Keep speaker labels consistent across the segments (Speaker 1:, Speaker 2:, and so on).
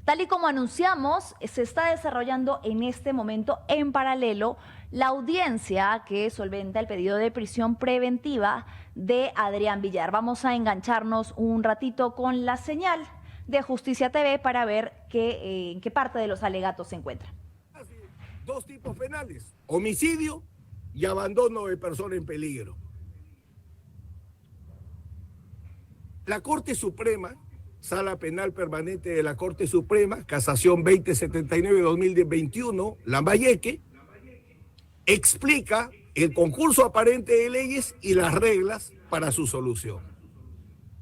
Speaker 1: Tal y como anunciamos, se está desarrollando en este momento en paralelo la audiencia que solventa el pedido de prisión preventiva de Adrián Villar. Vamos a engancharnos un ratito con la señal de Justicia TV para ver en qué parte de los alegatos se encuentra.
Speaker 2: Dos tipos penales: homicidio y abandono de persona en peligro. La Corte Suprema, Sala Penal Permanente de la Corte Suprema, Casación 2079-2021, Lambayeque, explica el concurso aparente de leyes y las reglas para su solución,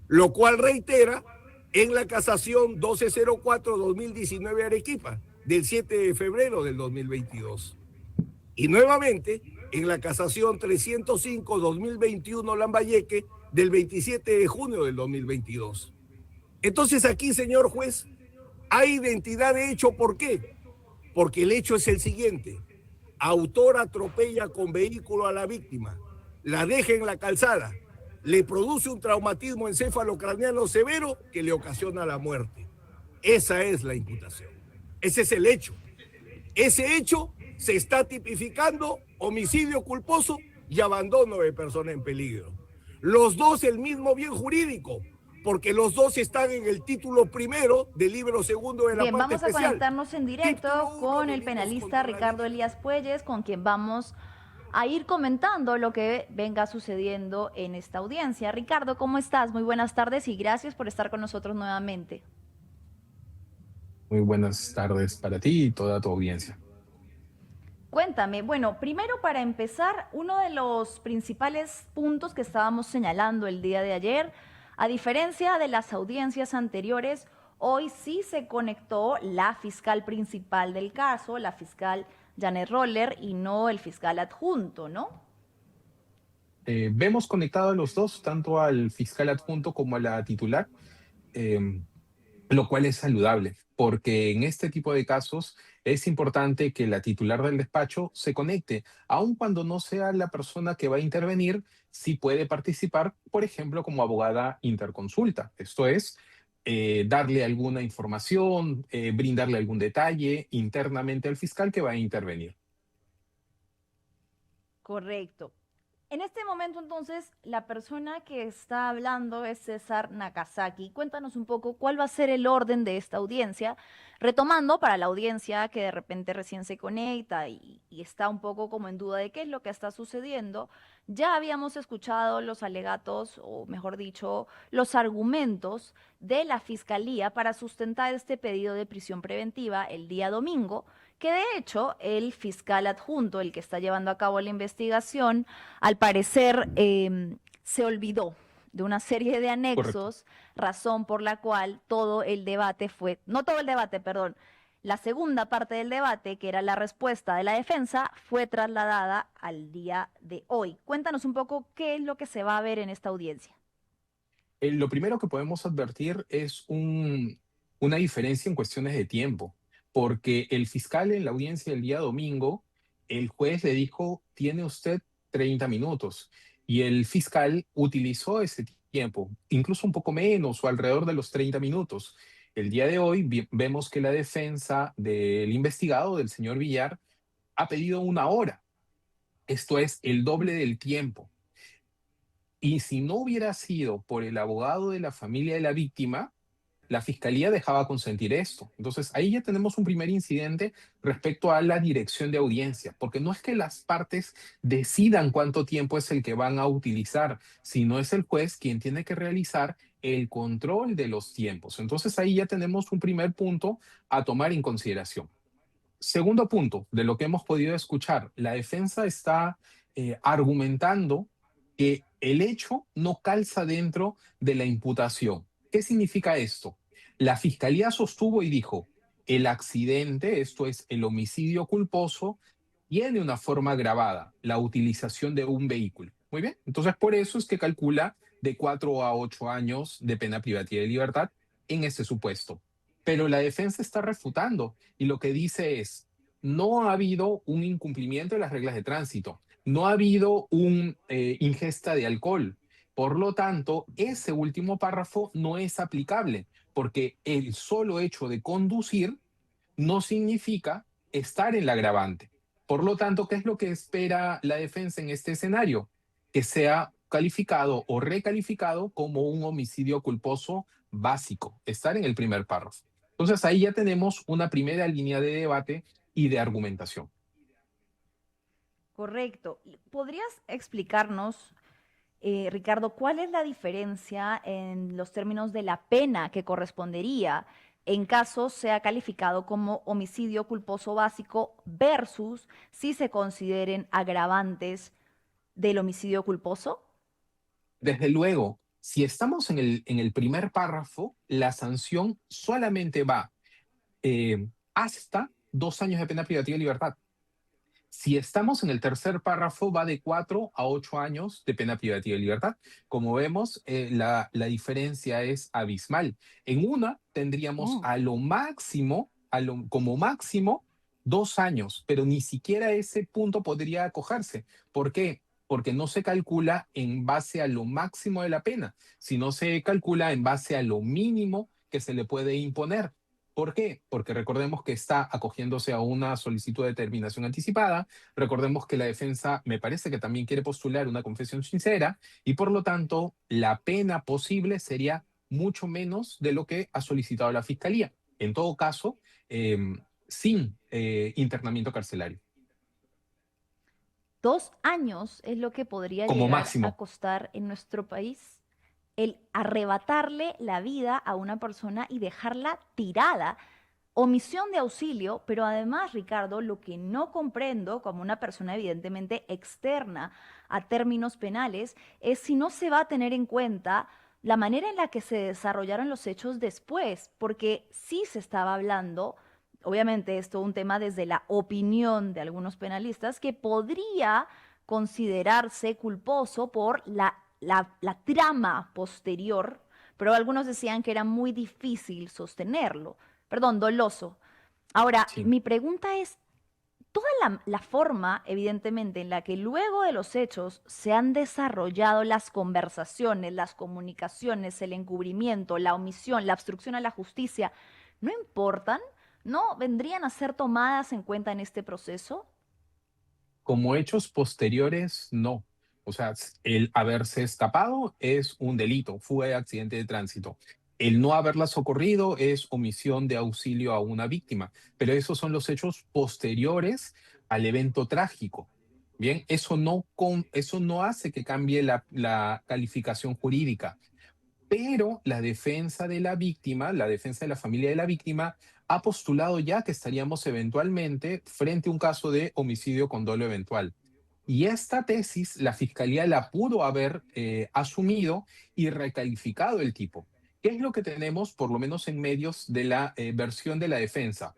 Speaker 2: lo cual reitera en la Casación 1204-2019 Arequipa, del 7 de febrero del 2022. Y nuevamente en la Casación 305-2021 Lambayeque, del 27 de junio del 2022. Entonces aquí, señor juez, hay identidad de hecho. ¿Por qué? Porque el hecho es el siguiente: autor atropella con vehículo a la víctima, la deja en la calzada, le produce un traumatismo encéfalo-craneano severo que le ocasiona la muerte. Esa es la imputación. Ese es el hecho. Ese hecho se está tipificando homicidio culposo y abandono de persona en peligro. Los dos el mismo bien jurídico, porque los dos están en el título primero del libro segundo de la
Speaker 1: Bien,
Speaker 2: parte
Speaker 1: vamos a
Speaker 2: especial.
Speaker 1: conectarnos en directo con el penalista Ricardo Elías Puelles, con quien vamos a ir comentando lo que venga sucediendo en esta audiencia. Ricardo, ¿cómo estás? Muy buenas tardes y gracias por estar con nosotros nuevamente.
Speaker 3: Muy buenas tardes para ti y toda tu audiencia.
Speaker 1: Cuéntame, bueno, primero para empezar, uno de los principales puntos que estábamos señalando el día de ayer, a diferencia de las audiencias anteriores, hoy sí se conectó la fiscal principal del caso, la fiscal Janet Roller, y no el fiscal adjunto, ¿no?
Speaker 3: Vemos conectados a los dos, tanto al fiscal adjunto como a la titular, eh, lo cual es saludable, porque en este tipo de casos es importante que la titular del despacho se conecte, aun cuando no sea la persona que va a intervenir, sí puede participar, por ejemplo, como abogada interconsulta. Esto es, darle alguna información, brindarle algún detalle internamente al fiscal que va a intervenir.
Speaker 1: Correcto. En este momento, entonces, la persona que está hablando es César Nakazaki. Cuéntanos un poco cuál va a ser el orden de esta audiencia, retomando para la audiencia que de repente recién se conecta y está un poco como en duda de qué es lo que está sucediendo. Ya habíamos escuchado los alegatos, o mejor dicho, los argumentos de la Fiscalía para sustentar este pedido de prisión preventiva el día domingo, que de hecho el fiscal adjunto, el que está llevando a cabo la investigación, al parecer se olvidó de una serie de
Speaker 3: Correcto.
Speaker 1: anexos, razón por la cual todo el debate fue, no todo el debate, perdón, la segunda parte del debate, que era la respuesta de la defensa, fue trasladada al día de hoy. Cuéntanos un poco qué es lo que se va a ver en esta audiencia.
Speaker 3: Lo primero que podemos advertir es una diferencia en cuestiones de tiempo, porque el fiscal en la audiencia del día domingo, el juez le dijo, tiene usted 30 minutos, y el fiscal utilizó ese tiempo, incluso un poco menos o alrededor de los 30 minutos. El día de hoy vemos que la defensa del investigado, del señor Villar, ha pedido una hora. Esto es el doble del tiempo. Y si no hubiera sido por el abogado de la familia de la víctima, la fiscalía dejaba consentir esto. Entonces, ahí ya tenemos un primer incidente respecto a la dirección de audiencia, porque no es que las partes decidan cuánto tiempo es el que van a utilizar, sino es el juez quien tiene que realizar el control de los tiempos. Entonces, ahí ya tenemos un primer punto a tomar en consideración. Segundo punto, de lo que hemos podido escuchar, la defensa está argumentando que el hecho no calza dentro de la imputación. ¿Qué significa esto? La fiscalía sostuvo y dijo, el accidente, esto es el homicidio culposo, tiene una forma agravada, la utilización de un vehículo. Muy bien, entonces por eso es que calcula de 4 a 8 años de pena privativa de libertad en este supuesto. Pero la defensa está refutando y lo que dice es, no ha habido un incumplimiento de las reglas de tránsito, no ha habido una ingesta de alcohol. Por lo tanto, ese último párrafo no es aplicable, porque el solo hecho de conducir no significa estar en la agravante. Por lo tanto, ¿qué es lo que espera la defensa en este escenario? Que sea calificado o recalificado como un homicidio culposo básico, estar en el primer párrafo. Entonces ahí ya tenemos una primera línea de debate y de argumentación.
Speaker 1: Correcto. ¿Podrías explicarnos, Ricardo, cuál es la diferencia en los términos de la pena que correspondería en caso sea calificado como homicidio culposo básico versus si se consideren agravantes del homicidio culposo?
Speaker 3: Desde luego, si estamos en el primer párrafo, la sanción solamente va hasta 2 años de pena privativa de libertad. Si estamos en el tercer párrafo, va de 4 a 8 años de pena privativa de libertad. Como vemos, la diferencia es abismal. En una tendríamos
Speaker 1: Mm.
Speaker 3: a lo máximo, como máximo, 2 años, pero ni siquiera ese punto podría acogerse. ¿Por qué? Porque no se calcula en base a lo máximo de la pena, sino se calcula en base a lo mínimo que se le puede imponer. ¿Por qué? Porque recordemos que está acogiéndose a una solicitud de determinación anticipada. Recordemos que la defensa me parece que también quiere postular una confesión sincera y por lo tanto la pena posible sería mucho menos de lo que ha solicitado la fiscalía. En todo caso, eh, sin internamiento carcelario,
Speaker 1: 2 años es lo que podría
Speaker 3: como
Speaker 1: llegar a
Speaker 3: máximo.
Speaker 1: costar en nuestro país el arrebatarle la vida a una persona y dejarla tirada. Omisión de auxilio, pero además, Ricardo, lo que no comprendo como una persona evidentemente externa a términos penales es si no se va a tener en cuenta la manera en la que se desarrollaron los hechos después, porque sí se estaba hablando, obviamente esto es un tema desde la opinión de algunos penalistas, que podría considerarse culposo por la trama posterior, pero algunos decían que era muy difícil sostenerlo, perdón, doloso. Ahora,
Speaker 3: Sí.
Speaker 1: mi pregunta es, toda la forma, evidentemente, en la que luego de los hechos se han desarrollado las conversaciones, las comunicaciones, el encubrimiento, la omisión, la obstrucción a la justicia, ¿no importan? ¿No vendrían a ser tomadas en cuenta en este proceso?
Speaker 3: Como hechos posteriores, no. O sea, el haberse escapado es un delito, fuga de accidente de tránsito. El no haberla socorrido es omisión de auxilio a una víctima, pero esos son los hechos posteriores al evento trágico. Bien, eso no hace que cambie la calificación jurídica, pero la defensa de la víctima, la defensa de la familia de la víctima, ha postulado ya que estaríamos eventualmente frente a un caso de homicidio con dolo eventual. Y esta tesis la fiscalía la pudo haber asumido y recalificado el tipo. ¿Qué es lo que tenemos, por lo menos en medios de la versión de la defensa?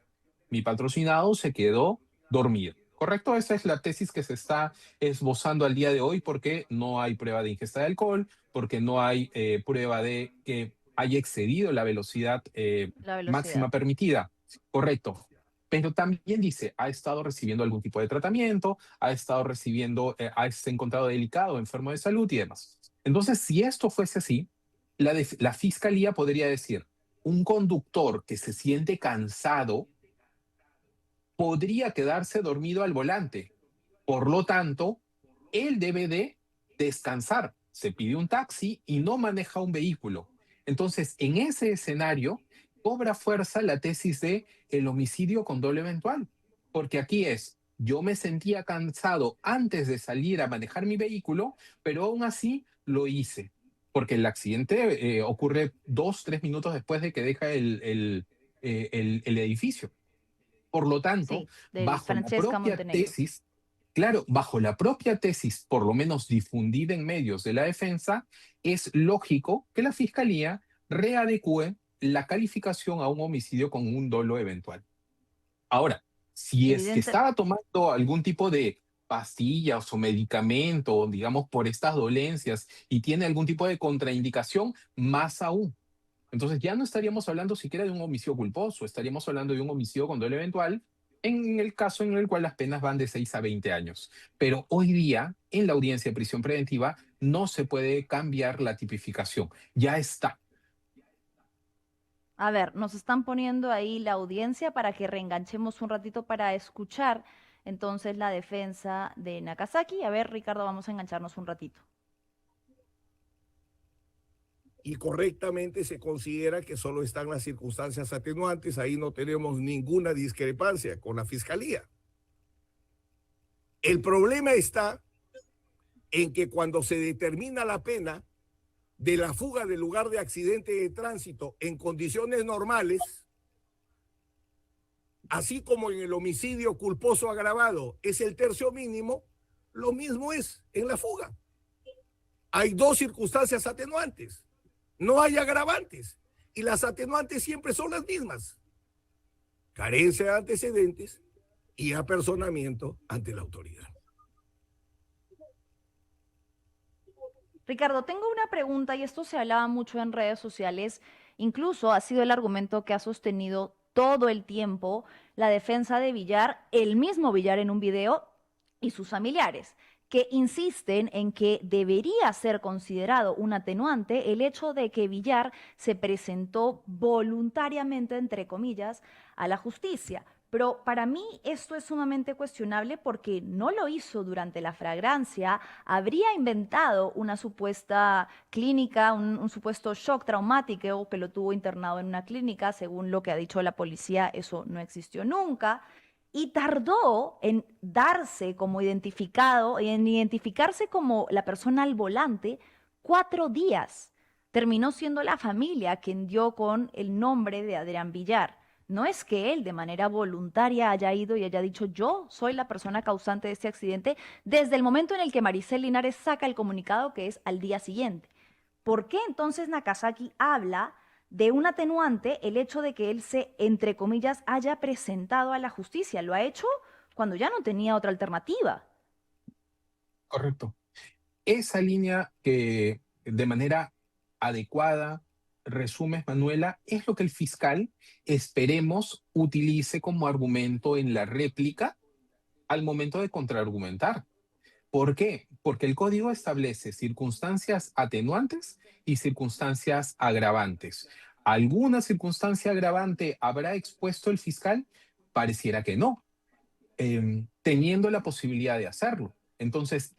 Speaker 3: Mi patrocinado se quedó dormido. ¿Correcto? Esa es la tesis que se está esbozando al día de hoy porque no hay prueba de ingesta de alcohol, porque no hay prueba de que haya excedido la velocidad
Speaker 1: La
Speaker 3: máxima
Speaker 1: velocidad.
Speaker 3: permitida. Correcto. Pero también dice, ha estado recibiendo algún tipo de tratamiento, ha estado recibiendo, se ha encontrado delicado, enfermo de salud y demás. Entonces, si esto fuese así, la fiscalía podría decir, un conductor que se siente cansado podría quedarse dormido al volante. Por lo tanto, él debe de descansar. Se pide un taxi y no maneja un vehículo. Entonces, en ese escenario, cobra fuerza la tesis de el homicidio con doble eventual. Porque aquí es, yo me sentía cansado antes de salir a manejar mi vehículo, pero aún así lo hice. Porque el accidente ocurre 2, 3 minutos después de que deja el edificio. Por lo tanto,
Speaker 1: Sí, del
Speaker 3: bajo la
Speaker 1: Francesca
Speaker 3: propia
Speaker 1: Montenegro.
Speaker 3: tesis, claro, bajo la propia tesis, por lo menos difundida en medios de la defensa, es lógico que la fiscalía readecue la calificación a un homicidio con un dolo eventual. Ahora, si es que
Speaker 1: Evidente,
Speaker 3: estaba tomando algún tipo de pastillas o medicamento, digamos, por estas dolencias y tiene algún tipo de contraindicación, más aún. Entonces ya no estaríamos hablando siquiera de un homicidio culposo, estaríamos hablando de un homicidio con dolo eventual en el caso en el cual las penas van de 6 a 20 años. Pero hoy día, en la audiencia de prisión preventiva, no se puede cambiar la tipificación. Ya está.
Speaker 1: A ver, nos están poniendo ahí la audiencia para que reenganchemos un ratito para escuchar entonces la defensa de Nakazaki. A ver, Ricardo, vamos a engancharnos un ratito.
Speaker 2: Y correctamente se considera que solo están las circunstancias atenuantes, ahí no tenemos ninguna discrepancia con la fiscalía. El problema está en que cuando se determina la pena de la fuga del lugar de accidente de tránsito en condiciones normales, así como en el homicidio culposo agravado es el tercio mínimo, lo mismo es en la fuga. Hay dos circunstancias atenuantes, no hay agravantes, y las atenuantes siempre son las mismas: carencia de antecedentes y apersonamiento ante la autoridad.
Speaker 1: Ricardo, tengo una pregunta y esto se hablaba mucho en redes sociales, incluso ha sido el argumento que ha sostenido todo el tiempo la defensa de Villar, el mismo Villar en un video y sus familiares, que insisten en que debería ser considerado un atenuante el hecho de que Villar se presentó voluntariamente, entre comillas, a la justicia. Pero para mí esto es sumamente cuestionable porque no lo hizo durante la flagrancia, habría inventado una supuesta clínica, un supuesto shock traumático que lo tuvo internado en una clínica, según lo que ha dicho la policía, eso no existió nunca, y tardó en darse como identificado, en identificarse como la persona al volante 4 días. Terminó siendo la familia quien dio con el nombre de Adrián Villar. No es que él de manera voluntaria haya ido y haya dicho yo soy la persona causante de este accidente desde el momento en el que Maricel Linares saca el comunicado, que es al día siguiente. ¿Por qué entonces Nakazaki habla de un atenuante el hecho de que él se, entre comillas, haya presentado a la justicia? Lo ha hecho cuando ya no tenía otra alternativa.
Speaker 3: Correcto. Esa línea que de manera adecuada resumes, Manuela, es lo que el fiscal, esperemos, utilice como argumento en la réplica al momento de contraargumentar. ¿Por qué? Porque el código establece circunstancias atenuantes y circunstancias agravantes. ¿Alguna circunstancia agravante habrá expuesto el fiscal? Pareciera que no, teniendo la posibilidad de hacerlo. Entonces,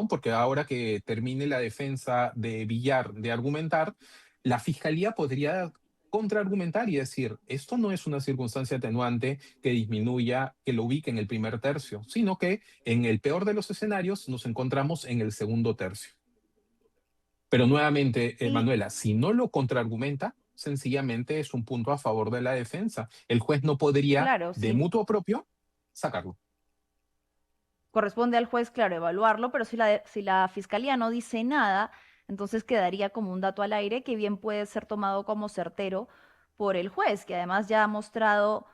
Speaker 3: porque ahora que termine la defensa de Villar de argumentar, la fiscalía podría contraargumentar y decir, esto no es una circunstancia atenuante que disminuya, que lo ubique en el primer tercio, sino que en el peor de los escenarios nos encontramos en el segundo tercio. Pero nuevamente,
Speaker 1: Y
Speaker 3: Manuela, si no lo contraargumenta, sencillamente es un punto a favor de la defensa. El juez no podría,
Speaker 1: claro,
Speaker 3: de
Speaker 1: sí,
Speaker 3: mutuo propio, sacarlo.
Speaker 1: corresponde al juez, claro, evaluarlo, pero si la fiscalía no dice nada, entonces quedaría como un dato al aire que bien puede ser tomado como certero por el juez, que además ya ha mostrado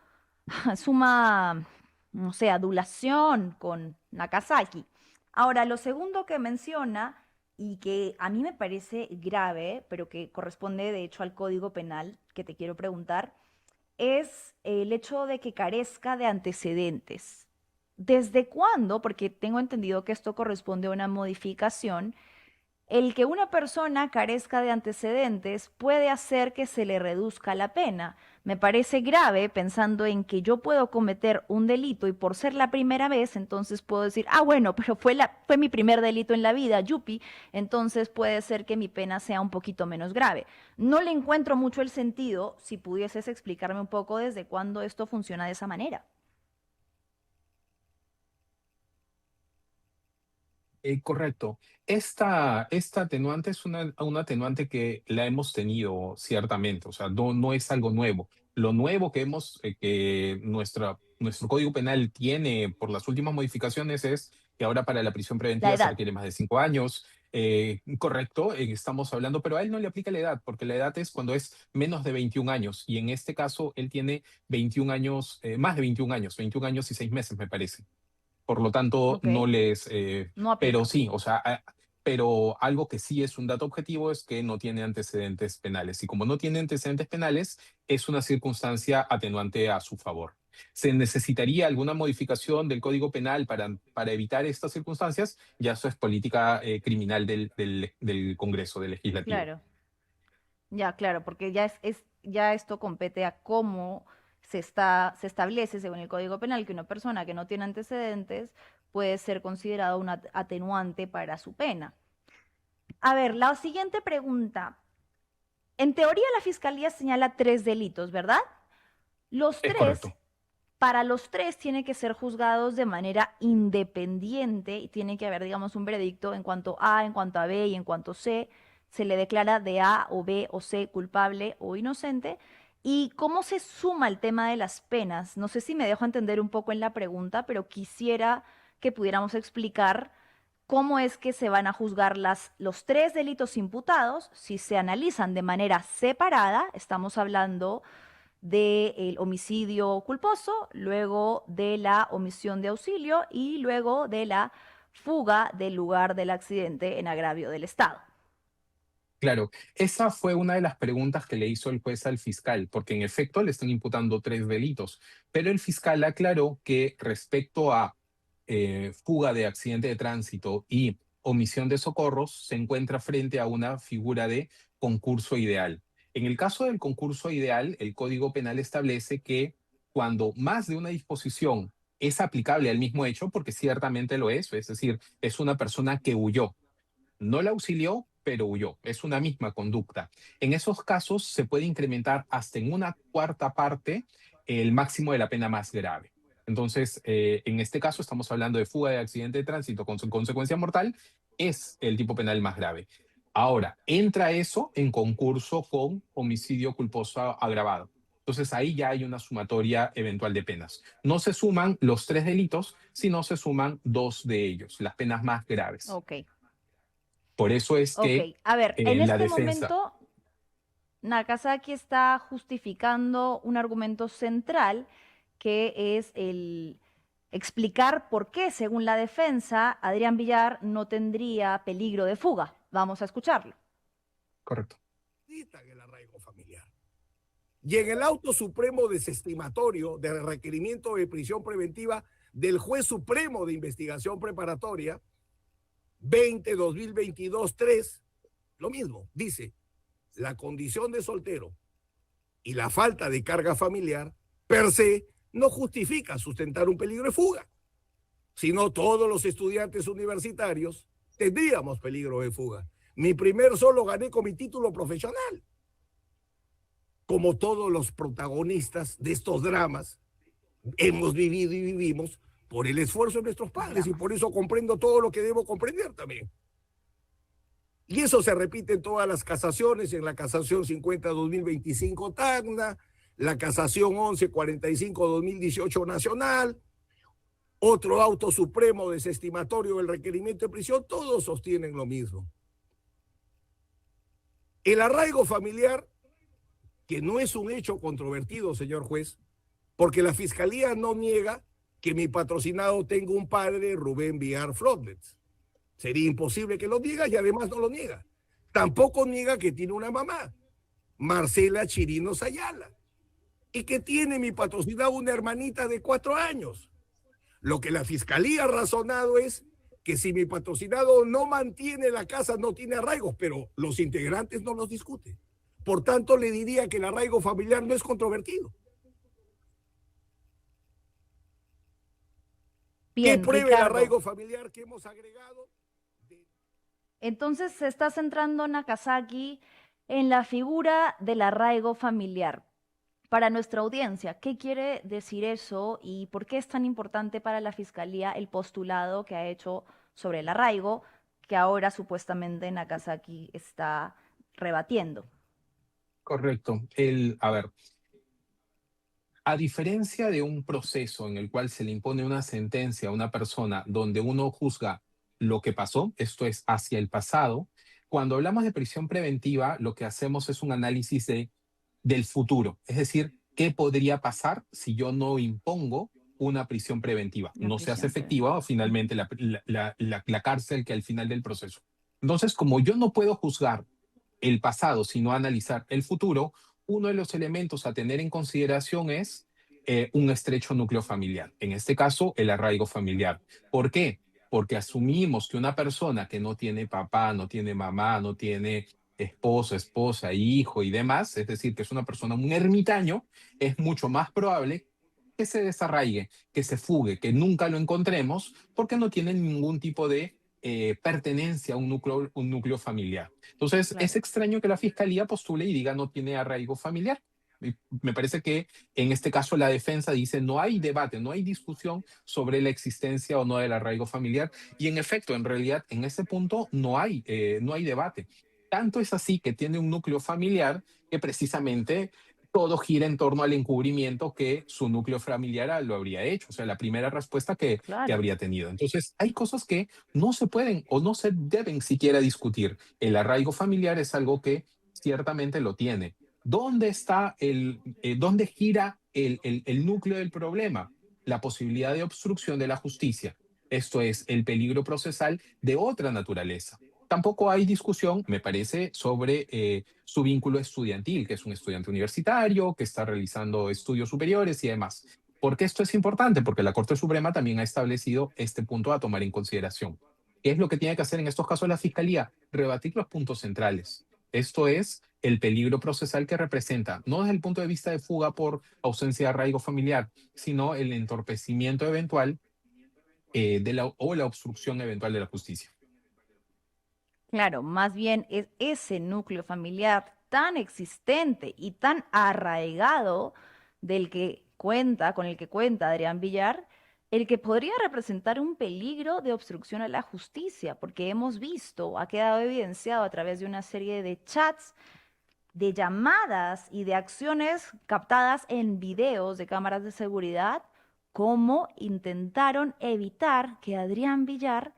Speaker 1: suma, no sé, adulación con Nakazaki. Ahora, lo segundo que menciona y que a mí me parece grave, pero que corresponde de hecho al Código Penal, que te quiero preguntar, es el hecho de que carezca de antecedentes. ¿Desde cuándo? Porque tengo entendido que esto corresponde a una modificación. El que una persona carezca de antecedentes puede hacer que se le reduzca la pena. Me parece grave pensando en que yo puedo cometer un delito y por ser la primera vez, entonces puedo decir, ah, bueno, pero fue mi primer delito en la vida, yupi, entonces puede ser que mi pena sea un poquito menos grave. No le encuentro mucho el sentido si pudieses explicarme un poco desde cuándo esto funciona de esa manera.
Speaker 3: Correcto. Esta atenuante es una atenuante que la hemos tenido ciertamente, o sea, no es algo nuevo. Lo nuevo que nuestro Código Penal tiene por las últimas modificaciones es que ahora para la prisión
Speaker 1: La
Speaker 3: preventiva se
Speaker 1: edad.
Speaker 3: requiere más de 5 años. Correcto, estamos hablando, pero a él no le aplica la edad, porque la edad es cuando es menos de 21 años, y en este caso él tiene 21 años, más de 21 años y 6 meses, me parece. Por lo tanto,
Speaker 1: Ok,
Speaker 3: no les...
Speaker 1: no
Speaker 3: pero
Speaker 1: aplica.
Speaker 3: sí, o sea, pero algo que sí es un dato objetivo es que no tiene antecedentes penales. Y como no tiene antecedentes penales, es una circunstancia atenuante a su favor. ¿Se necesitaría alguna modificación del Código Penal para evitar estas circunstancias? Ya eso es política criminal del Congreso, del Legislativo.
Speaker 1: Claro. Ya, claro, porque ya esto compete a cómo se establece, según el Código Penal, que una persona que no tiene antecedentes puede ser considerada una atenuante para su pena. A ver, la siguiente pregunta. En teoría, la fiscalía señala 3 delitos, ¿verdad? Los
Speaker 3: Es
Speaker 1: tres,
Speaker 3: correcto.
Speaker 1: para los tres, tienen que ser juzgados de manera independiente y tiene que haber, digamos, un veredicto en cuanto A, en cuanto a B y en cuanto a C. Se le declara de A o B o C culpable o inocente. ¿Y cómo se suma el tema de las penas? No sé si me dejo entender un poco en la pregunta, pero quisiera que pudiéramos explicar cómo es que se van a juzgar los 3 delitos imputados. Si se analizan de manera separada, estamos hablando del homicidio culposo, luego de la omisión de auxilio y luego de la fuga del lugar del accidente en agravio del Estado.
Speaker 3: Claro, esa fue una de las preguntas que le hizo el juez al fiscal, porque en efecto le están imputando 3 delitos, pero el fiscal aclaró que respecto a fuga de accidente de tránsito y omisión de socorros, se encuentra frente a una figura de concurso ideal. En el caso del concurso ideal, el Código Penal establece que cuando más de una disposición es aplicable al mismo hecho, porque ciertamente lo es decir, es una persona que huyó, no la auxilió, pero huyó. Es una misma conducta. En esos casos se puede incrementar hasta en una cuarta parte el máximo de la pena más grave. Entonces, en este caso estamos hablando de fuga de accidente de tránsito con consecuencia mortal, es el tipo penal más grave. Ahora, entra eso en concurso con homicidio culposo agravado. Entonces ahí ya hay una sumatoria eventual de penas. No se suman los 3 delitos, sino se suman 2 de ellos, las penas más graves.
Speaker 1: Ok,
Speaker 3: Por eso es
Speaker 1: ok.
Speaker 3: que
Speaker 1: A ver, en
Speaker 3: la
Speaker 1: este
Speaker 3: defensa,
Speaker 1: momento Nakazaki está justificando un argumento central que es el explicar por qué, según la defensa, Adrián Villar no tendría peligro de fuga. Vamos a escucharlo.
Speaker 3: correcto,
Speaker 2: Necesitan el arraigo familiar. Y en el auto supremo desestimatorio del requerimiento de prisión preventiva del juez supremo de investigación preparatoria 20-2022-3, lo mismo, dice, la condición de soltero y la falta de carga familiar per se no justifica sustentar un peligro de fuga, sino todos los estudiantes universitarios tendríamos peligro de fuga. Mi primer solo gané con mi título profesional. Como todos los protagonistas de estos dramas, hemos vivido y vivimos por el esfuerzo de nuestros padres y por eso comprendo todo lo que debo comprender también. Y eso se repite en todas las casaciones, en la casación 50-2025 Tacna, la casación 11-45-2018 Nacional, otro auto supremo desestimatorio del requerimiento de prisión, todos sostienen lo mismo. El arraigo familiar, que no es un hecho controvertido, señor juez, porque la fiscalía no niega que mi patrocinado tenga un padre, Rubén Villar Flotnets. Sería imposible que lo diga y además no lo niega. Tampoco niega que tiene una mamá, Marcela Chirino Sayala, y que tiene mi patrocinado una hermanita de 4 años. Lo que la fiscalía ha razonado es que si mi patrocinado no mantiene la casa, no tiene arraigos, pero los integrantes no los discuten. Por tanto, le diría que el arraigo familiar no es controvertido. ¿Qué
Speaker 1: Bien,
Speaker 2: prueba el
Speaker 1: Ricardo.
Speaker 2: arraigo familiar que hemos agregado?
Speaker 1: Entonces se está centrando Nakazaki en la figura del arraigo familiar. Para nuestra audiencia, ¿qué quiere decir eso y por qué es tan importante para la Fiscalía el postulado que ha hecho sobre el arraigo que ahora supuestamente Nakazaki está rebatiendo?
Speaker 3: correcto. A ver, a diferencia de un proceso en el cual se le impone una sentencia a una persona donde uno juzga lo que pasó, esto es hacia el pasado, cuando hablamos de prisión preventiva, lo que hacemos es un análisis del futuro, es decir, ¿qué podría pasar si yo no impongo una prisión preventiva?
Speaker 1: La
Speaker 3: No se hace
Speaker 1: prisión
Speaker 3: efectiva
Speaker 1: preventiva.
Speaker 3: o finalmente la cárcel que al final del proceso. Entonces, como yo no puedo juzgar el pasado, sino analizar el futuro, uno de los elementos a tener en consideración es un estrecho núcleo familiar. En este caso, el arraigo familiar. ¿Por qué? Porque asumimos que una persona que no tiene papá, no tiene mamá, no tiene esposo, esposa, hijo y demás, es decir, que es una persona, un ermitaño, es mucho más probable que se desarraigue, que se fugue, que nunca lo encontremos, porque no tiene ningún tipo de pertenencia a un núcleo familiar. Entonces, es
Speaker 1: Claro.
Speaker 3: extraño que la fiscalía postule y diga no tiene arraigo familiar. Y me parece que en este caso la defensa dice no hay debate, no hay discusión sobre la existencia o no del arraigo familiar. Y en efecto, en realidad, en ese punto no hay debate. Tanto es así que tiene un núcleo familiar que precisamente todo gira en torno al encubrimiento que su núcleo familiar lo habría hecho. O sea, la primera respuesta que
Speaker 1: Claro.
Speaker 3: habría tenido. Entonces, hay cosas que no se pueden o no se deben siquiera discutir. El arraigo familiar es algo que ciertamente lo tiene. ¿Dónde está dónde gira el núcleo del problema? La posibilidad de obstrucción de la justicia. Esto es el peligro procesal de otra naturaleza. Tampoco hay discusión, me parece, sobre su vínculo estudiantil, que es un estudiante universitario, que está realizando estudios superiores y demás. ¿Por qué esto es importante? Porque la Corte Suprema también ha establecido este punto a tomar en consideración. ¿Qué es lo que tiene que hacer en estos casos la Fiscalía? Rebatir los puntos centrales. Esto es el peligro procesal que representa, no desde el punto de vista de fuga por ausencia de arraigo familiar, sino el entorpecimiento eventual o la obstrucción eventual de la justicia.
Speaker 1: Claro, más bien es ese núcleo familiar tan existente y tan arraigado con el que cuenta Adrián Villar, el que podría representar un peligro de obstrucción a la justicia, porque hemos visto, ha quedado evidenciado a través de una serie de chats, de llamadas y de acciones captadas en videos de cámaras de seguridad, cómo intentaron evitar que Adrián Villar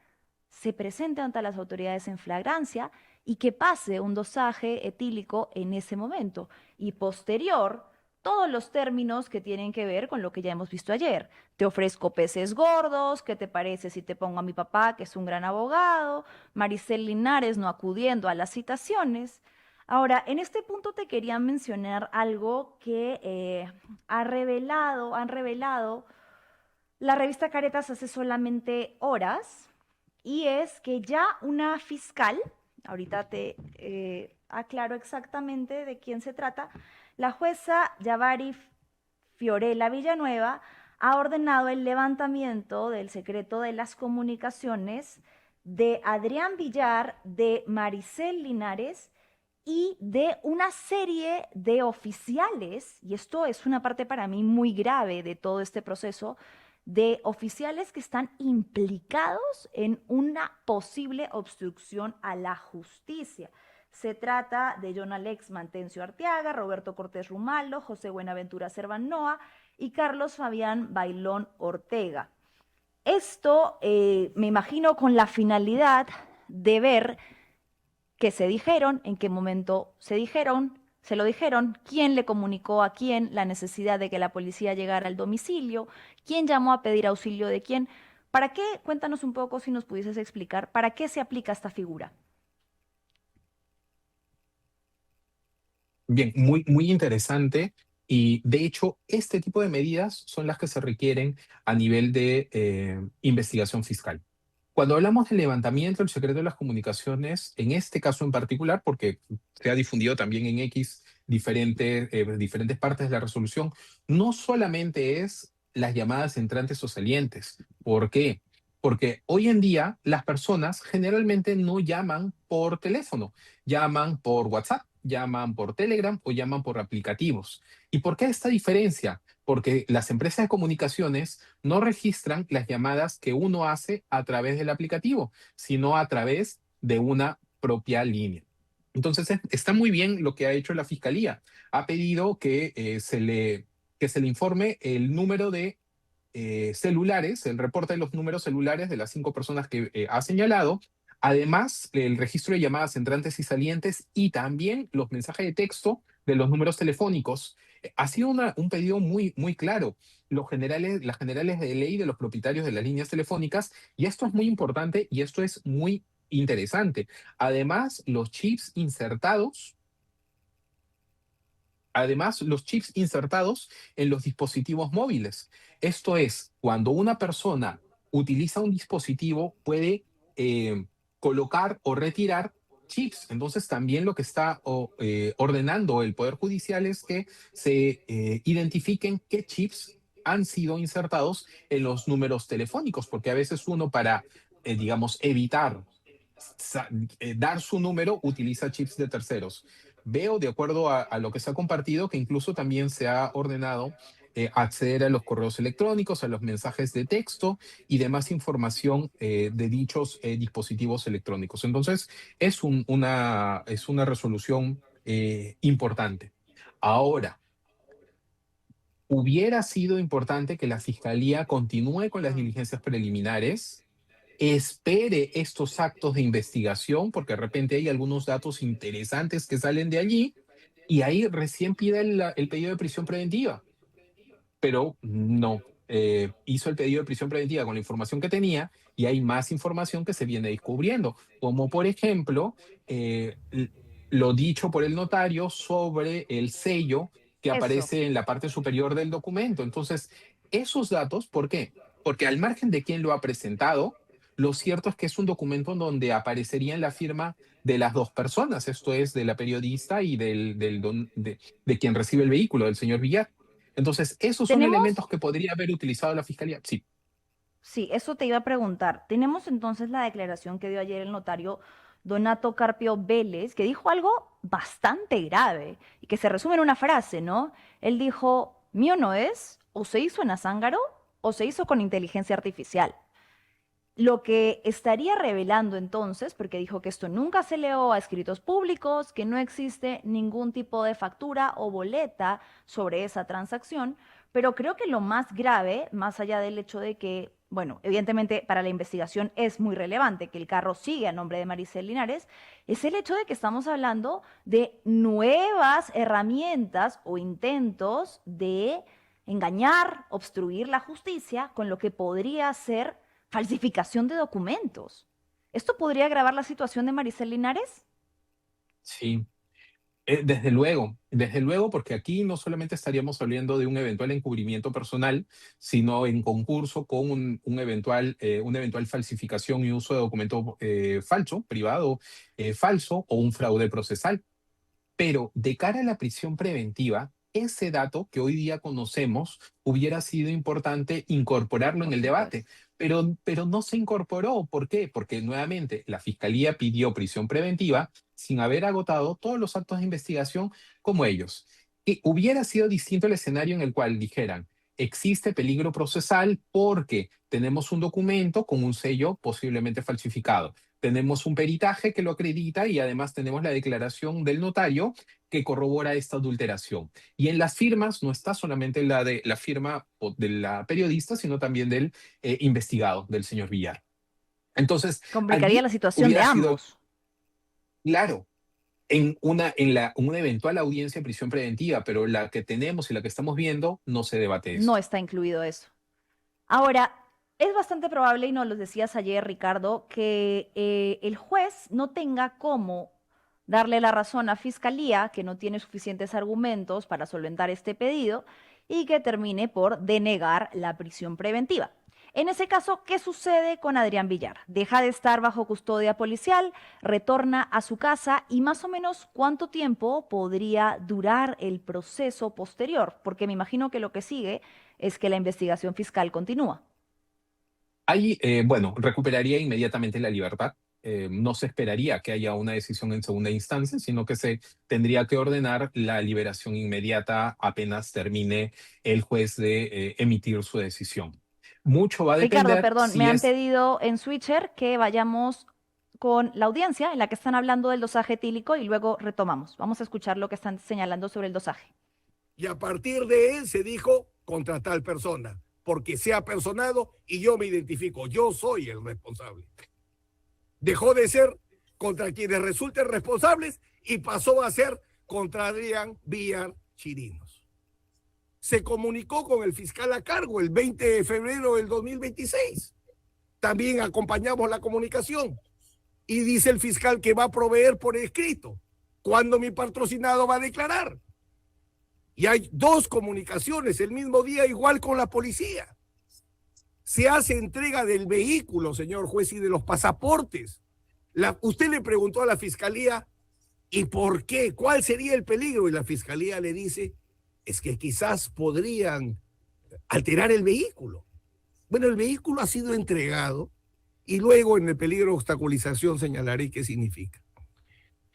Speaker 1: se presente ante las autoridades en flagrancia y que pase un dosaje etílico en ese momento. Y posterior, todos los términos que tienen que ver con lo que ya hemos visto ayer. Te ofrezco peces gordos, ¿qué te parece si te pongo a mi papá, que es un gran abogado? Maricel Linares no acudiendo a las citaciones. Ahora, en este punto te quería mencionar algo que han revelado la revista Caretas hace solamente horas, y es que ya una fiscal, ahorita te aclaro exactamente de quién se trata, la jueza Yavari Fiorella Villanueva ha ordenado el levantamiento del secreto de las comunicaciones de Adrián Villar, de Maricel Linares y de una serie de oficiales, y esto es una parte para mí muy grave de todo este proceso, de oficiales que están implicados en una posible obstrucción a la justicia. Se trata de John Alex Mantencio Arteaga, Roberto Cortés Rumaldo, José Buenaventura Servanoa y Carlos Fabián Bailón Ortega. Esto me imagino con la finalidad de ver qué se dijeron, en qué momento se lo dijeron, quién le comunicó a quién la necesidad de que la policía llegara al domicilio, quién llamó a pedir auxilio de quién. ¿Para qué? Cuéntanos un poco si nos pudieses explicar, ¿para qué se aplica esta figura?
Speaker 3: Bien, muy interesante. Y de hecho, este tipo de medidas son las que se requieren a nivel de investigación fiscal. Cuando hablamos del levantamiento del secreto de las comunicaciones, en este caso en particular, porque se ha difundido también en X diferentes partes de la resolución, no solamente es las llamadas entrantes o salientes. ¿Por qué? Porque hoy en día las personas generalmente no llaman por teléfono, llaman por WhatsApp, llaman por Telegram o llaman por aplicativos. ¿Y por qué esta diferencia? Porque las empresas de comunicaciones no registran las llamadas que uno hace a través del aplicativo, sino a través de una propia línea. Entonces, está muy bien lo que ha hecho la Fiscalía. Ha pedido que se le informe el número de celulares, el reporte de los números celulares de las 5 personas que ha señalado. Además, el registro de llamadas entrantes y salientes y también los mensajes de texto de los números telefónicos. Ha sido un pedido muy claro. Las generales de ley de los propietarios de las líneas telefónicas, y esto es muy importante y esto es muy interesante. Además, los chips insertados en los dispositivos móviles. Esto es, cuando una persona utiliza un dispositivo, puede colocar o retirar chips. Entonces, también lo que está ordenando el Poder Judicial es que se identifiquen qué chips han sido insertados en los números telefónicos, porque a veces uno para, digamos, evitar dar su número, utiliza chips de terceros. Veo, de acuerdo a lo que se ha compartido, que incluso también se ha ordenado acceder a los correos electrónicos, a los mensajes de texto y demás información de dichos dispositivos electrónicos. Entonces, es una resolución importante. Ahora, hubiera sido importante que la Fiscalía continúe con las
Speaker 1: Mm.
Speaker 3: diligencias preliminares, espere estos actos de investigación, porque de repente hay algunos datos interesantes que salen de allí, y ahí recién pide el pedido de prisión preventiva. Pero no, hizo el pedido de prisión preventiva con la información que tenía y hay más información que se viene descubriendo, como por ejemplo lo dicho por el notario sobre el sello que
Speaker 1: Eso.
Speaker 3: aparece en la parte superior del documento. Entonces, esos datos, ¿por qué? Porque al margen de quién lo ha presentado, lo cierto es que es un documento donde aparecería en la firma de las dos personas, esto es, de la periodista y de quien recibe el vehículo, del señor Villar. Entonces, esos son
Speaker 1: Tenemos,
Speaker 3: elementos que podría haber utilizado la fiscalía. Sí,
Speaker 1: sí, eso te iba a preguntar. Tenemos entonces la declaración que dio ayer el notario Donato Carpio Vélez, que dijo algo bastante grave y que se resume en una frase, ¿no? Él dijo, mío no es, o se hizo en Azángaro o se hizo con inteligencia artificial. Lo que estaría revelando entonces, porque dijo que esto nunca se leó a escritos públicos, que no existe ningún tipo de factura o boleta sobre esa transacción, pero creo que lo más grave, más allá del hecho de que, bueno, evidentemente para la investigación es muy relevante que el carro sigue a nombre de Maricel Linares, es el hecho de que estamos hablando de nuevas herramientas o intentos de engañar, obstruir la justicia con lo que podría ser falsificación de documentos. ¿Esto podría agravar la situación de Maricel Linares?
Speaker 3: sí. Desde luego, porque aquí no solamente estaríamos hablando de un eventual encubrimiento personal, sino en concurso con una eventual falsificación y uso de documento falso, privado, falso o un fraude procesal. Pero de cara a la prisión preventiva, ese dato que hoy día conocemos hubiera sido importante incorporarlo en
Speaker 1: Por
Speaker 3: el debate,
Speaker 1: supuesto.
Speaker 3: pero no se incorporó. ¿Por qué? Porque nuevamente la Fiscalía pidió prisión preventiva sin haber agotado todos los actos de investigación como ellos. Y hubiera sido distinto el escenario en el cual dijeran, existe peligro procesal porque tenemos un documento con un sello posiblemente falsificado. Tenemos un peritaje que lo acredita y además tenemos la declaración del notario que corrobora esta adulteración. Y en las firmas no está solamente la de la firma de la periodista, sino también del investigado, del señor Villar. Entonces,
Speaker 1: Complicaría
Speaker 3: allí
Speaker 1: la situación de
Speaker 3: hubiera sido
Speaker 1: ambos.
Speaker 3: claro en una eventual audiencia de prisión preventiva, pero la que tenemos y la que estamos viendo no se debate
Speaker 1: No
Speaker 3: esto.
Speaker 1: está incluido eso. Ahora, es bastante probable, y nos lo decías ayer, Ricardo, que el juez no tenga cómo darle la razón a Fiscalía, que no tiene suficientes argumentos para solventar este pedido, y que termine por denegar la prisión preventiva. En ese caso, ¿qué sucede con Adrián Villar? Deja de estar bajo custodia policial, retorna a su casa y más o menos cuánto tiempo podría durar el proceso posterior, porque me imagino que lo que sigue es que la investigación fiscal continúa.
Speaker 3: Ahí, bueno, recuperaría inmediatamente la libertad. No se esperaría que haya una decisión en segunda instancia, sino que se tendría que ordenar la liberación inmediata apenas termine el juez de emitir su decisión. Mucho va a
Speaker 1: Ricardo,
Speaker 3: depender
Speaker 1: perdón, me
Speaker 3: si
Speaker 1: han
Speaker 3: es,
Speaker 1: pedido en Switcher que vayamos con la audiencia en la que están hablando del dosaje etílico y luego retomamos. Vamos a escuchar lo que están señalando sobre el dosaje.
Speaker 2: Y a partir de él se dijo contra tal persona, porque se ha personado y yo me identifico, yo soy el responsable. Dejó de ser contra quienes resulten responsables y pasó a ser contra Adrián Villar Chirinos. Se comunicó con el fiscal a cargo el 20 de febrero del 2026. También acompañamos la comunicación y dice el fiscal que va a proveer por escrito cuándo mi patrocinado va a declarar. Y hay 2 comunicaciones el mismo día, igual con la policía. Se hace entrega del vehículo, señor juez, y de los pasaportes. Usted le preguntó a la fiscalía, ¿y por qué? ¿Cuál sería el peligro? Y la fiscalía le dice, es que quizás podrían alterar el vehículo. Bueno, el vehículo ha sido entregado y luego en el peligro de obstaculización señalaré qué significa.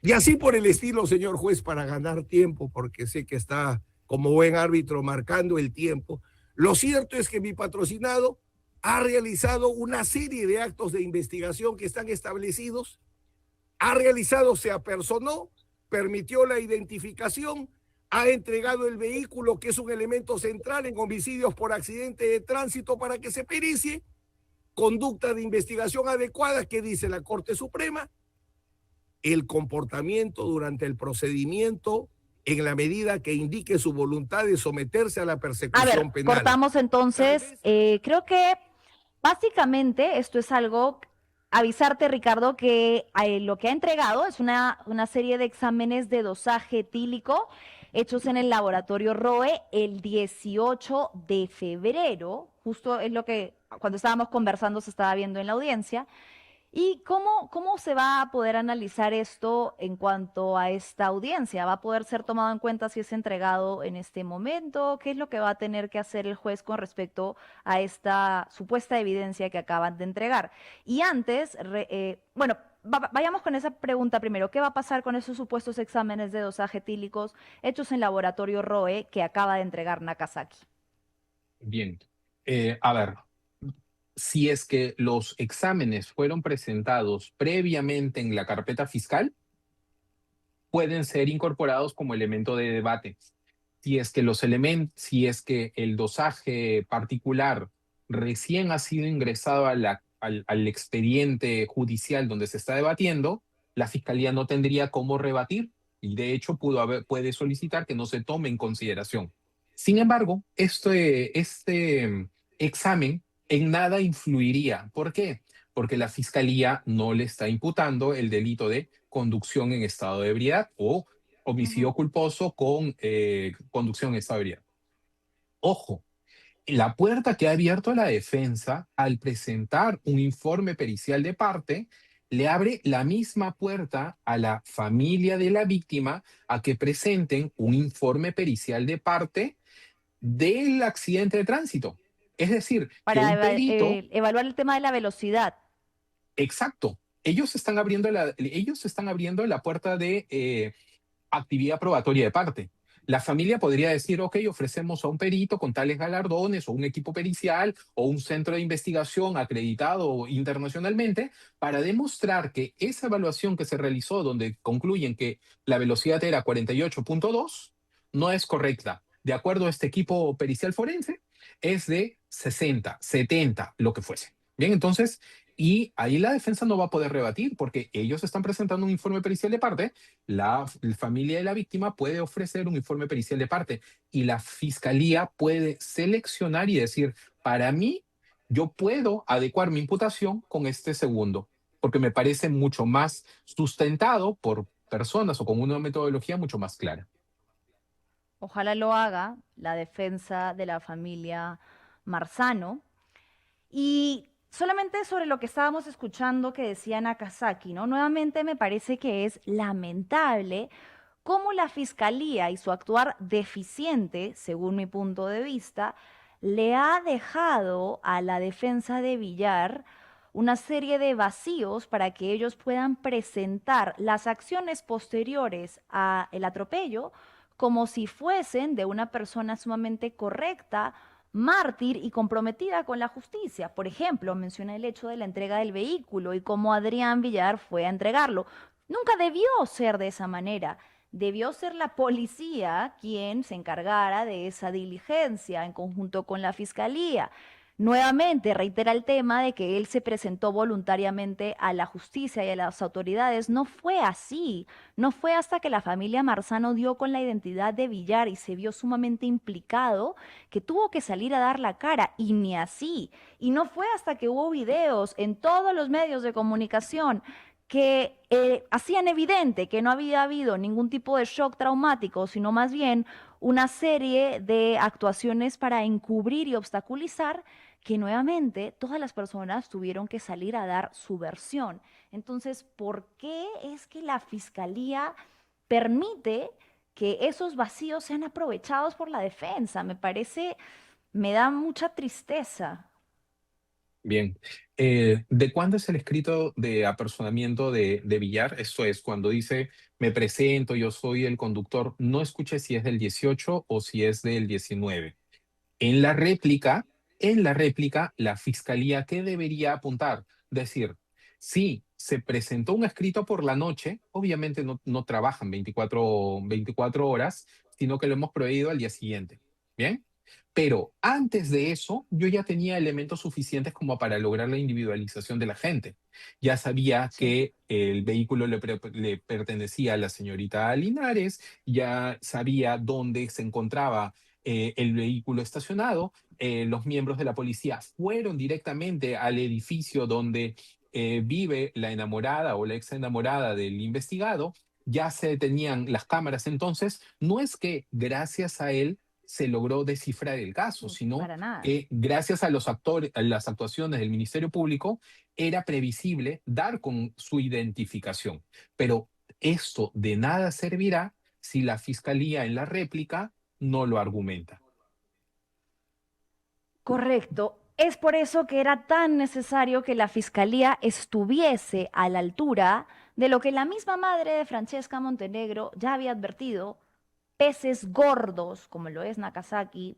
Speaker 2: Y así por el estilo, señor juez, para ganar tiempo, porque sé que está como buen árbitro marcando el tiempo. Lo cierto es que mi patrocinado ha realizado una serie de actos de investigación que están establecidos, se apersonó, permitió la identificación, ha entregado el vehículo, que es un elemento central en homicidios por accidente de tránsito, para que se pericie, conducta de investigación adecuada, que dice la Corte Suprema, el comportamiento durante el procedimiento en la medida que indique su voluntad de someterse a la persecución penal.
Speaker 1: Cortamos entonces. Creo que básicamente esto es algo, avisarte, Ricardo, que lo que ha entregado es una serie de exámenes de dosaje etílico hechos en el laboratorio ROE el 18 de febrero, justo es lo que cuando estábamos conversando se estaba viendo en la audiencia. ¿Y cómo se va a poder analizar esto en cuanto a esta audiencia? ¿Va a poder ser tomado en cuenta si es entregado en este momento? ¿Qué es lo que va a tener que hacer el juez con respecto a esta supuesta evidencia que acaban de entregar? Y antes, bueno, vayamos con esa pregunta primero. ¿Qué va a pasar con esos supuestos exámenes de dosaje etílicos hechos en laboratorio ROE que acaba de entregar Nakazaki?
Speaker 3: Bien, a ver, si es que los exámenes fueron presentados previamente en la carpeta fiscal, pueden ser incorporados como elemento de debate. Si es que si es que el dosaje particular recién ha sido ingresado al expediente judicial donde se está debatiendo, la fiscalía no tendría cómo rebatir y de hecho puede solicitar que no se tome en consideración. Sin embargo, este examen en nada influiría. ¿Por qué? Porque la fiscalía no le está imputando el delito de conducción en estado de ebriedad o homicidio culposo con conducción en estado de ebriedad. Ojo, la puerta que ha abierto la defensa al presentar un informe pericial de parte le abre la misma puerta a la familia de la víctima a que presenten un informe pericial de parte del accidente de tránsito. Es decir, que
Speaker 1: Para
Speaker 3: un perito...
Speaker 1: evaluar el tema de la velocidad.
Speaker 3: Exacto. Ellos están abriendo la puerta de actividad probatoria de parte. La familia podría decir, ok, ofrecemos a un perito con tales galardones o un equipo pericial o un centro de investigación acreditado internacionalmente para demostrar que esa evaluación que se realizó donde concluyen que la velocidad era 48.2 no es correcta. De acuerdo a este equipo pericial forense, es de 60, 70, lo que fuese. Bien, entonces, y ahí la defensa no va a poder rebatir porque ellos están presentando un informe pericial de parte, la familia de la víctima puede ofrecer un informe pericial de parte y la fiscalía puede seleccionar y decir, para mí, yo puedo adecuar mi imputación con este segundo, porque me parece mucho más sustentado por personas o con una metodología mucho más clara.
Speaker 1: Ojalá lo haga la defensa de la familia Marzano. Y solamente sobre lo que estábamos escuchando que decía Nakazaki, ¿no? Nuevamente me parece que es lamentable cómo la fiscalía y su actuar deficiente, según mi punto de vista, le ha dejado a la defensa de Villar una serie de vacíos para que ellos puedan presentar las acciones posteriores al atropello como si fuesen de una persona sumamente correcta, mártir y comprometida con la justicia. Por ejemplo, menciona el hecho de la entrega del vehículo y cómo Adrián Villar fue a entregarlo. Nunca debió ser de esa manera. Debió ser la policía quien se encargara de esa diligencia en conjunto con la fiscalía. Nuevamente reitera el tema de que él se presentó voluntariamente a la justicia y a las autoridades. No fue así. No fue hasta que la familia Marzano dio con la identidad de Villar y se vio sumamente implicado que tuvo que salir a dar la cara. Y ni así. Y no fue hasta que hubo videos en todos los medios de comunicación que hacían evidente que no había habido ningún tipo de shock traumático, sino más bien una serie de actuaciones para encubrir y obstaculizar, que nuevamente todas las personas tuvieron que salir a dar su versión. Entonces, ¿por qué es que la fiscalía permite que esos vacíos sean aprovechados por la defensa? Me da mucha tristeza.
Speaker 3: Bien. ¿De cuándo es el escrito de apersonamiento de Villar? Esto es, cuando dice, me presento, yo soy el conductor, no escuché si es del 18 o si es del 19. En la réplica, la fiscalía, ¿qué debería apuntar? Decir, sí, se presentó un escrito por la noche, obviamente no trabajan 24 horas, sino que lo hemos prohibido al día siguiente. ¿Bien? Pero antes de eso, yo ya tenía elementos suficientes como para lograr la individualización de la gente. Ya sabía
Speaker 1: Sí.
Speaker 3: que el vehículo le pertenecía a la señorita Linares, ya sabía dónde se encontraba el vehículo estacionado. Los miembros de la policía fueron directamente al edificio donde vive la enamorada o la ex enamorada del investigado. Ya se tenían las cámaras. Entonces, no es que gracias a él se logró descifrar el caso, sino
Speaker 1: Para nada.
Speaker 3: que gracias a los actores, a las actuaciones del Ministerio Público, era previsible dar con su identificación. Pero esto de nada servirá si la fiscalía en la réplica no lo argumenta.
Speaker 1: Correcto. Es por eso que era tan necesario que la fiscalía estuviese a la altura de lo que la misma madre de Francesca Montenegro ya había advertido: peces gordos, como lo es Nagasaki.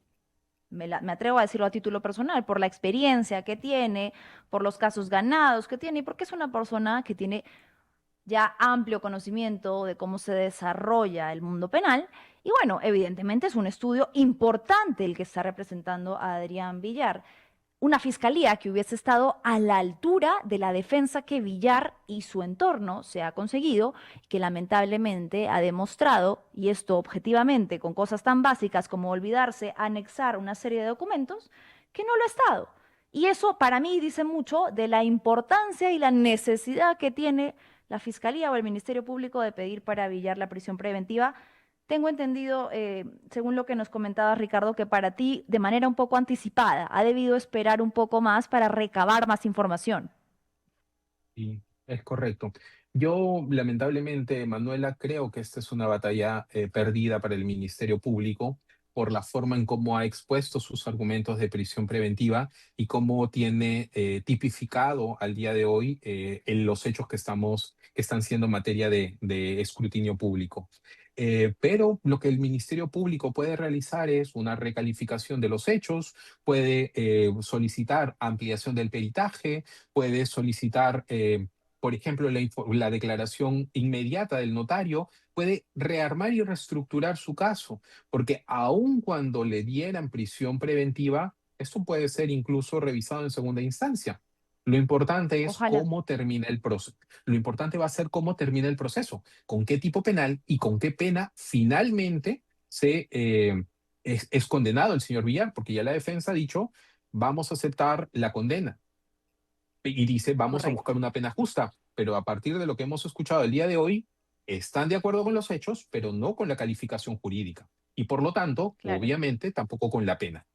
Speaker 1: Me atrevo a decirlo a título personal, por la experiencia que tiene, por los casos ganados que tiene, y porque es una persona que tiene ya amplio conocimiento de cómo se desarrolla el mundo penal. Y bueno, evidentemente es un estudio importante el que está representando a Adrián Villar. Una fiscalía que hubiese estado a la altura de la defensa que Villar y su entorno se ha conseguido, que lamentablemente ha demostrado, y esto objetivamente con cosas tan básicas como olvidarse anexar una serie de documentos, que no lo ha estado. Y eso para mí dice mucho de la importancia y la necesidad que tiene la Fiscalía o el Ministerio Público de pedir para Villar la prisión preventiva. Tengo entendido, según lo que nos comentaba Ricardo, que para ti, de manera un poco anticipada, ha debido esperar un poco más para recabar más información.
Speaker 3: Y es correcto. Yo, lamentablemente, Manuela, creo que esta es una batalla perdida para el Ministerio Público por la forma en cómo ha expuesto sus argumentos de prisión preventiva y cómo tiene tipificado al día de hoy en los hechos que están siendo materia de escrutinio público. Pero lo que el Ministerio Público puede realizar es una recalificación de los hechos, puede solicitar ampliación del peritaje, puede solicitar, por ejemplo, la declaración inmediata del notario, puede rearmar y reestructurar su caso, porque aun cuando le dieran prisión preventiva, esto puede ser incluso revisado en segunda instancia. Lo importante es
Speaker 1: Ojalá.
Speaker 3: cómo termina el proceso. Lo importante va a ser cómo termina el proceso, con qué tipo penal y con qué pena finalmente es condenado el señor Villar, porque ya la defensa ha dicho, vamos a aceptar la condena y dice, vamos a
Speaker 1: Correcto.
Speaker 3: buscar una pena justa, pero a partir de lo que hemos escuchado el día de hoy, están de acuerdo con los hechos, pero no con la calificación jurídica. Y por lo tanto,
Speaker 1: Claro.
Speaker 3: obviamente, tampoco con la pena.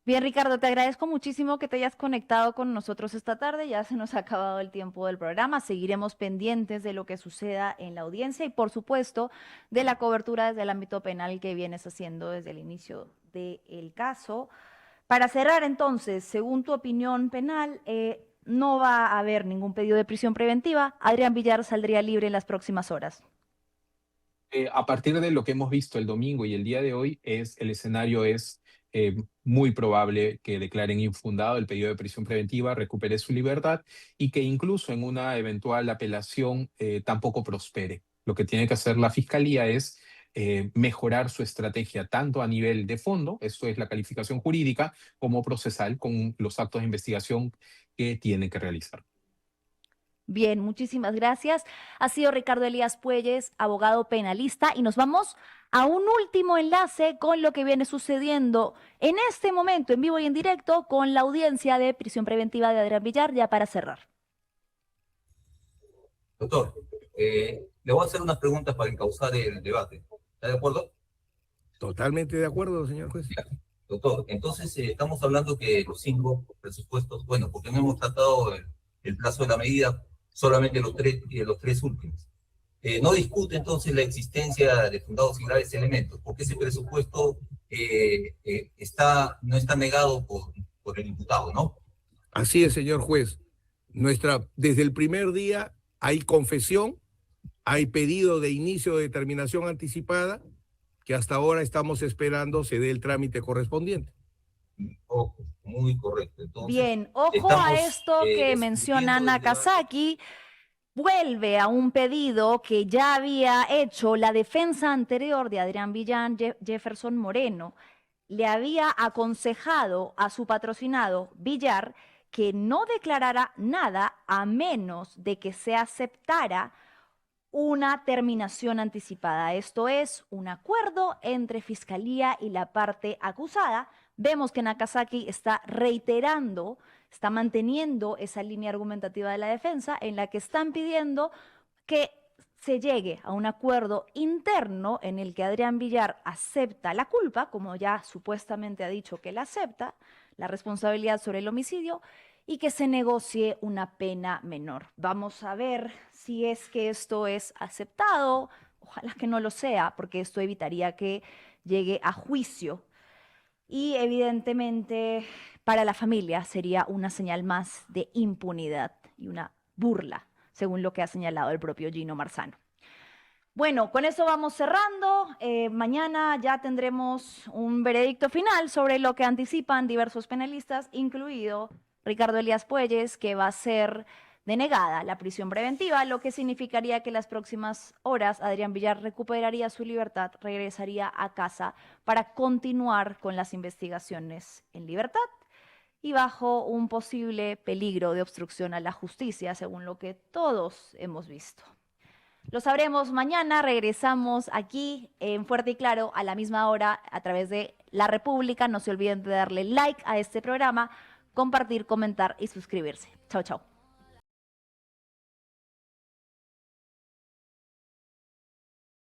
Speaker 1: Bien, Ricardo, te agradezco muchísimo que te hayas conectado con nosotros esta tarde. Ya se nos ha acabado el tiempo del programa. Seguiremos pendientes de lo que suceda en la audiencia y, por supuesto, de la cobertura desde el ámbito penal que vienes haciendo desde el inicio del caso. Para cerrar, entonces, según tu opinión penal, no va a haber ningún pedido de prisión preventiva. Adrián Villar saldría libre en las próximas horas.
Speaker 3: A partir de lo que hemos visto el domingo y el día de hoy, el escenario es muy probable que declaren infundado el pedido de prisión preventiva, recupere su libertad y que incluso en una eventual apelación tampoco prospere. Lo que tiene que hacer la fiscalía es mejorar su estrategia tanto a nivel de fondo, esto es la calificación jurídica, como procesal con los actos de investigación que tiene que realizar.
Speaker 1: Bien, muchísimas gracias. Ha sido Ricardo Elías Puelles, abogado penalista, y nos vamos a un último enlace con lo que viene sucediendo en este momento, en vivo y en directo, con la audiencia de prisión preventiva de Adrián Villar, ya para cerrar.
Speaker 4: Doctor, le voy a hacer unas preguntas para encauzar el debate. ¿Está de acuerdo?
Speaker 2: Totalmente de acuerdo, señor juez.
Speaker 4: Ya. Doctor, entonces estamos hablando que los 5 presupuestos, bueno, porque no hemos tratado el plazo de la medida, solamente los tres últimos. No discute entonces la existencia de fundados y graves elementos, porque ese presupuesto no está negado por el imputado, ¿no?
Speaker 2: Así es, señor juez. Desde el primer día hay confesión, hay pedido de inicio de determinación anticipada, que hasta ahora estamos esperando se dé el trámite correspondiente.
Speaker 4: Ojo, muy correcto. Entonces,
Speaker 1: Bien, ojo a esto que menciona Nakazaki. Vuelve a un pedido que ya había hecho la defensa anterior de Adrián Villán, Jefferson Moreno. Le había aconsejado a su patrocinado Villar que no declarara nada a menos de que se aceptara una terminación anticipada. Esto es un acuerdo entre Fiscalía y la parte acusada. Vemos que Nakazaki está reiterando, está manteniendo esa línea argumentativa de la defensa en la que están pidiendo que se llegue a un acuerdo interno en el que Adrián Villar acepta la culpa, como ya supuestamente ha dicho que la acepta, la responsabilidad sobre el homicidio, y que se negocie una pena menor. Vamos a ver si es que esto es aceptado. Ojalá que no lo sea, porque esto evitaría que llegue a juicio. Y evidentemente para la familia sería una señal más de impunidad y una burla, según lo que ha señalado el propio Gino Marzano. Bueno, con eso vamos cerrando. Mañana ya tendremos un veredicto final sobre lo que anticipan diversos penalistas, incluido Ricardo Elías Puelles, que va a ser denegada la prisión preventiva, lo que significaría que en las próximas horas Adrián Villar recuperaría su libertad, regresaría a casa para continuar con las investigaciones en libertad y bajo un posible peligro de obstrucción a la justicia, según lo que todos hemos visto. Lo sabremos mañana, regresamos aquí en Fuerte y Claro a la misma hora a través de La República. No se olviden de darle like a este programa, compartir, comentar y suscribirse. Chao, chao.